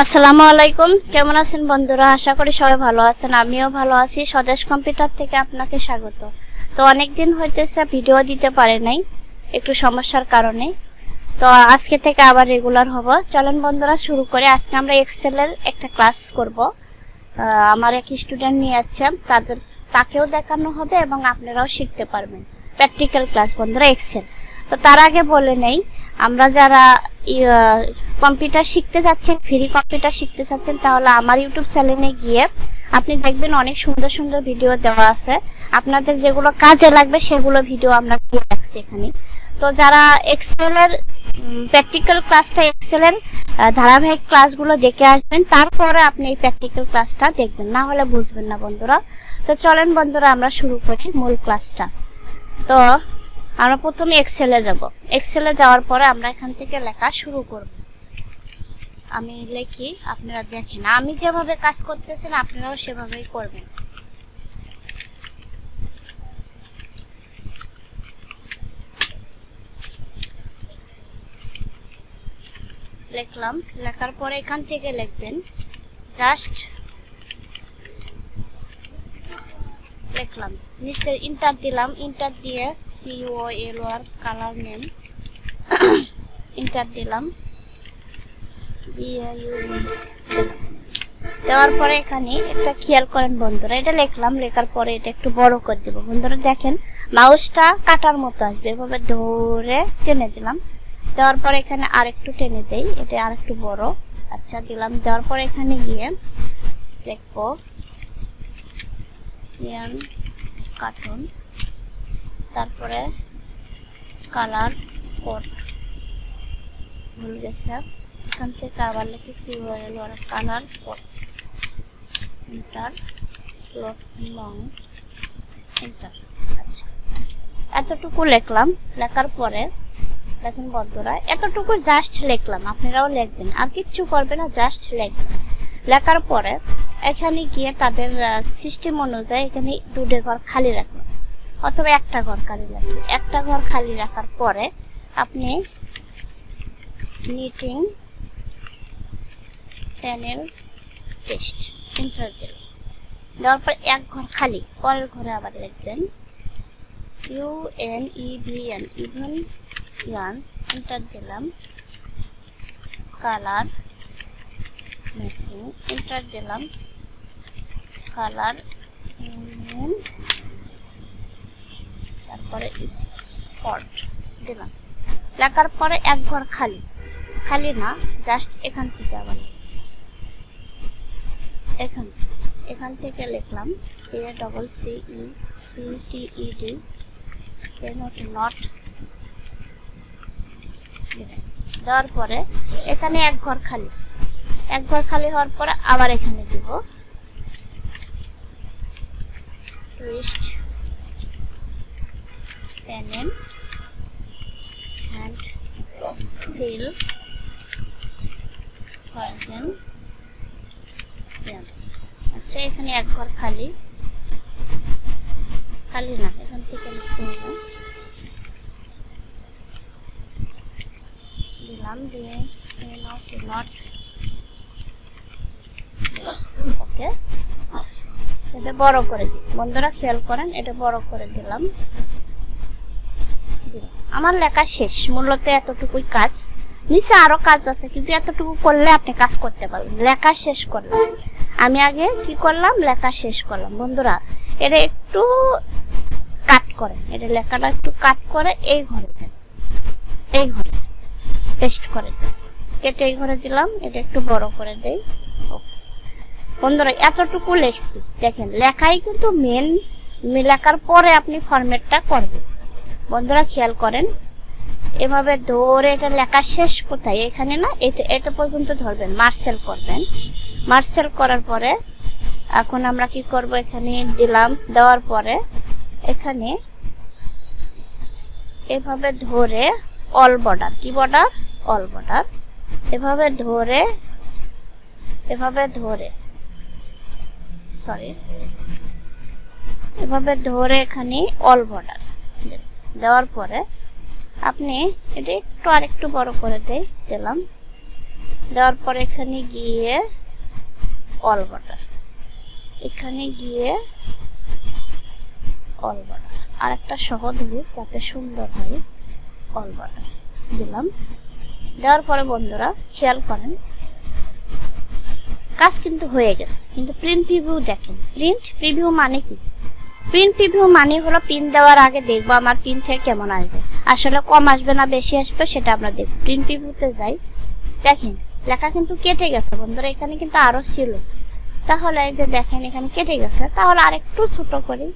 আসসালামু আলাইকুম, কেমন আছেন বন্ধুরা? আশা করি সবাই ভালো আছেন। আমিও ভালো আছি। স্বদেশ কম্পিউটার থেকে আপনাকে স্বাগত। তো অনেকদিন হইতেছে ভিডিও দিতে পারে নাই, একটু সমস্যার কারণে। তো আজকে থেকে আবার রেগুলার হব। চলেন বন্ধুরা শুরু করে। আজকে আমরা এক্সেলের একটা ক্লাস করব। আমার এক স্টুডেন্ট নিয়ে আছে, তাকেও দেখানো হবে এবং আপনারাও শিখতে পারবেন। প্র্যাকটিক্যাল ক্লাস বন্ধুরা, এক্সেল। তো তার আগে বলে নেই, আমরা যারা কম্পিউটার শিখতে যাচ্ছেন, ফ্রি কম্পিউটার শিখতে চাচ্ছেন, তাহলে আমার ইউটিউব চ্যানেলে গিয়ে আপনি দেখবেন অনেক সুন্দর সুন্দর ভিডিও দেওয়া আছে। আপনাদের যেগুলো কাজে লাগবে সেগুলো ভিডিও আমরা দিয়ে রাখছি এখানে। তো যারা এক্সেলের প্র্যাকটিক্যাল ক্লাসটা, এক্সেলের ধারাবাহিক ক্লাসগুলো দেখে আসবেন, তারপরে আপনি এই প্র্যাকটিক্যাল ক্লাসটা দেখবেন, না হলে বুঝবেন না বন্ধুরা। তো চলেন বন্ধুরা আমরা শুরু করি মূল ক্লাসটা। তো আমরা প্রথমে এক্সেলে যাব। এক্সেলে যাওয়ার পরে আমরা এখান থেকে লেখা শুরু করব। আমি লিখি, আপনারা দেখেন। আমি যেভাবে কাজ করতেছেন আপনারাও সেভাবেই করবেন। লিখলাম, লেখার পরে এখান থেকে লিখবেন জাস্ট, লিখলাম, নিচে ইন্টার দিলাম, ইন্টার দিয়ে COLOR কালার নেম ইন্টার দিলাম, দেওয়ার পরে এখানে একটা খেয়াল করেন বন্ধুরা, এটা লিখলাম, লেখার পরে এটা একটু বড় করে দেব বন্ধুরা। দেখেন মাউসটা কাটার মতো আসবে, এভাবে ধরে টেনে দিলাম। দেওয়ার পরে এখানে আরেকটু টেনে দেই, এটা আরেকটু বড়। আচ্ছা দিলাম। দেওয়ার পরে এখানে গিয়ে লিখবো কার্টুন, তারপরে কালার কোড, ভুল গেছে, এখান থেকে আবার লিখি COLOR colour code, enter, long, enter. আচ্ছা এতটুকু লিখলাম। লেখার পরে দেখুন বন্ধুরা, এতটুকু জাস্ট লিখলাম, আপনারাও লিখবেন, আর কিচ্ছু করবে না, জাস্ট লিখবেন। লেখার পরে এখানে গিয়ে তাদের সিস্টেম অনুযায়ী এখানে দুটো ঘর খালি রাখবেন, অথবা একটা ঘর খালি রাখবেন। একটা ঘর খালি রাখার পরে আপনি নিটিং প্যানেল টেস্ট এন্টার দিলেন। দেওয়ার পর এক ঘর খালি, পরের ঘরে আবার লিখবেন UNEVN, ইভেন ইয়ান, এন্টার দিলাম। কালার মেসিং, এন্টার দিলাম। কালার তারপরে স্পট দিলাম। লেখার পরে এক ঘর খালি, খালি না, জাস্ট এখান থেকে আবার এখান থেকে লিখলাম ACCEPTED, নট। দেওয়ার পরে এখানে এক ঘর খালি, এক ঘর খালি হওয়ার পরে আবার এখানে দিব twist panel and fill version। আচ্ছা এখানে এক ঘর খালি, খালি না, এখান থেকে লিখতে হবে, দিলাম, দিয়ে নট। ওকে, এটা বড় করে দিই বন্ধুরা, খেয়াল করেন, এটা বড় করে দিলাম। আমার লেখা শেষ, মূলত এতটুকুই কাজ। নিচে আরো কাজ আছে, কিন্তু এতটুকু করলে আপনি কাজ করতে পারবেন। লেখা শেষ করলাম, আমি আগে কি করলাম, লেখা শেষ করলাম বন্ধুরা। এটা একটু কাট করেন, এটা লেখাটা একটু কাট করে এই ঘরে দেন, এই ঘরে পেস্ট করে দেন, কেটে এই ঘরে দিলাম। এটা একটু বড় করে দেই বন্ধুরা। এতটুকু লিখছি, দেখেন লেখাই কিন্তু মেন, লেখার পরে আপনি ফরম্যাটটা করবেন বন্ধুরা, খেয়াল করেন। এভাবে ধরে এটা লেখা শেষ কোথায়, এখানে না, এটা পর্যন্ত ধরবেন, মার্সেল করবেন। মার্সেল করার পরে এখন আমরা কি করব, এখানে দিলাম। দেওয়ার পরে এখানে এভাবে ধরে অল বর্ডার, কি বর্ডার, অল বর্ডার, এভাবে ধরে এভাবে ধরে এখানে অল বর্ডার দেওয়ার পরে আপনি এটা একটু আরেকটু বড় করে দিলাম। দেওয়ার পর এখানে গিয়ে অল বাটার, এখানে গিয়ে অল বাটার, আর একটা সহ দেব যাতে সুন্দর হয়, অল বাটার দিলাম। দেওয়ার পরে বন্ধুরা খেয়াল করেন কাজ কিন্তু হয়ে গেছে। কিন্তু প্রিন্ট প্রিভিউ দেখেন, প্রিন্ট প্রিভিউ মানে কি? প্রিন্ট প্রিভিউ মানে হলো পিন দেওয়ার আগে দেখবো আমার পিন থেকে কেমন আসবে, আসলে কম আসবে না বেশি আসবে সেটা আমরা দেখব। প্রিন্ট প্রিভিউতে যাই, দেখেন লেখা কিন্তু কেটে গেছে বন্ধুরা, এখানে কিন্তু আরো ছিল, তাহলে এই যে দেখেন এখানে কেটে গেছে, তাহলে আর একটু ছোট করি,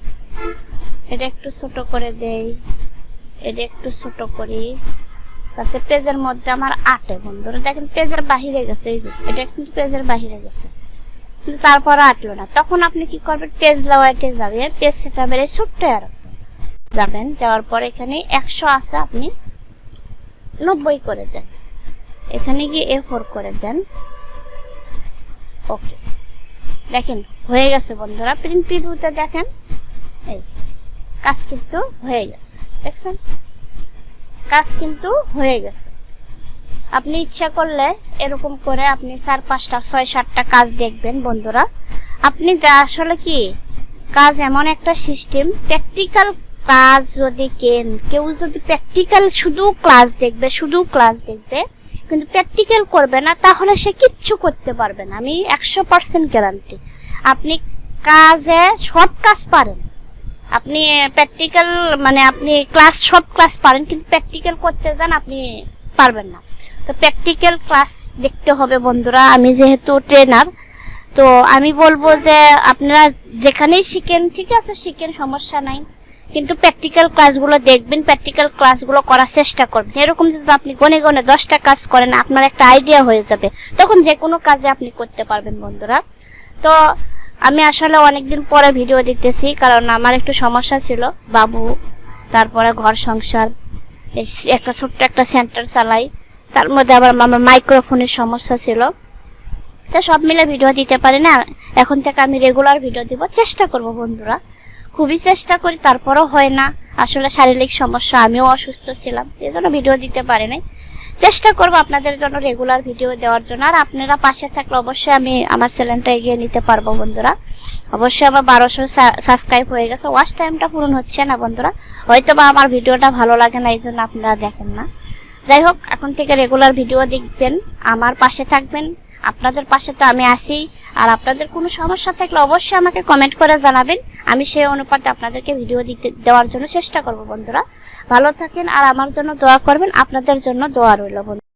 এটা একটু ছোট করে দেই, এটা একটু ছোট করি, তাতে পেজের মধ্যে আমার আটে বন্ধুরা। দেখেন পেজের বাহিরে গেছে, এই যে এটা কিন্তু পেজের বাহিরে গেছে, কিন্তু তারপরে আটলো না। তখন আপনি কি করবেন, পেজ লেআউটে যাবেন, পেজ সেটআপের এই ছোট্ট অ্যারো যাবেন, যাওয়ার পর এখানে 100 আছে, আপনি 90 করে দেন, এখানে গিয়ে A4 করে দেন, ওকে। দেখেন হয়ে গেছে বন্ধুরা, প্রিন্ট প্রিভিউতে দেখেন এই কাজ কিন্তু হয়ে গেছে, দেখছেন কাজ কিন্তু হয়ে গেছে। আপনি ইচ্ছা করলে এরকম করে আপনি 4, 5টা, 6, 7টা কাজ দেখবেন বন্ধুরা। আপনি যা আসলে কি কাজ এমন একটা সিস্টেম, প্র্যাকটিক্যাল কাজ যদি কেউ যদি প্র্যাকটিক্যাল শুধু ক্লাস দেখবে কিন্তু প্র্যাকটিক্যাল করবে না, তাহলে সে কিচ্ছু করতে পারবে না। আমি 100% গ্যারান্টি। আপনি কাজে সব কাজ পারেন, আপনি প্র্যাকটিক্যাল মানে আপনি সব ক্লাস পারেন, কিন্তু প্র্যাকটিক্যাল করতে যান আপনি পারবেন না। তো প্র্যাকটিক্যাল ক্লাস দেখতে হবে বন্ধুরা। আমি যেহেতু ট্রেনার, তো আমি বলবো যে আপনারা যেখানেই শিখেন ঠিক আছে, শিখেন, সমস্যা নাই, কিন্তু প্র্যাকটিক্যাল ক্লাসগুলো দেখবেন, প্র্যাকটিক্যাল ক্লাসগুলো করার চেষ্টা করবেন। এরকম যদি আপনি গনে গনে 10টা কাজ করেন, আপনার একটা আইডিয়া হয়ে যাবে, তখন যে কোনো কাজে আপনি করতে পারবেন বন্ধুরা। তো আমি আসলে অনেকদিন পরে ভিডিও দিতেছি, কারণ আমার একটু সমস্যা ছিল, বাবু, তারপরে ঘর সংসার, একটা ছোট্ট একটা সেন্টার চালাই, তার মধ্যে আবার আমার মাইক্রোফোনের সমস্যা ছিল, তো সব মিলে ভিডিও দিতে পারি না। এখন থেকে আমি রেগুলার ভিডিও দিব চেষ্টা করব বন্ধুরা, খুবই চেষ্টা করি, তারপরও হয় না। আসলে শারীরিক সমস্যা, আমিও অসুস্থ ছিলাম, এই জন্য ভিডিও দিতে পারি নাই। চেষ্টা করব আপনাদের জন্য রেগুলার ভিডিও দেওয়ার জন্য, আর আপনারা পাশে থাকলে অবশ্যই আমি আমার চ্যানেলটা এগিয়ে নিতে পারবো বন্ধুরা। অবশ্যই আমার 1200 সাবস্ক্রাইব হয়ে গেছে, ওয়াচ টাইমটা পূরণ হচ্ছে না বন্ধুরা, হয়তো বা আমার ভিডিওটা ভালো লাগে না, এই জন্য আপনারা দেখেন না। যাই হোক, এখন থেকে রেগুলার ভিডিও দেখবেন, আমার পাশে থাকবেন, আপনাদের পাশে তো আমি আছি। আর আপনাদের কোনো সমস্যা থাকলে অবশ্যই আমাকে কমেন্ট করে জানাবেন, আমি সেই অনুপাতে আপনাদেরকে ভিডিও দেওয়ার জন্য চেষ্টা করব বন্ধুরা। ভালো থাকেন আর আমার জন্য দোয়া করবেন, আপনাদের জন্য দোয়া রইল বন্ধুরা।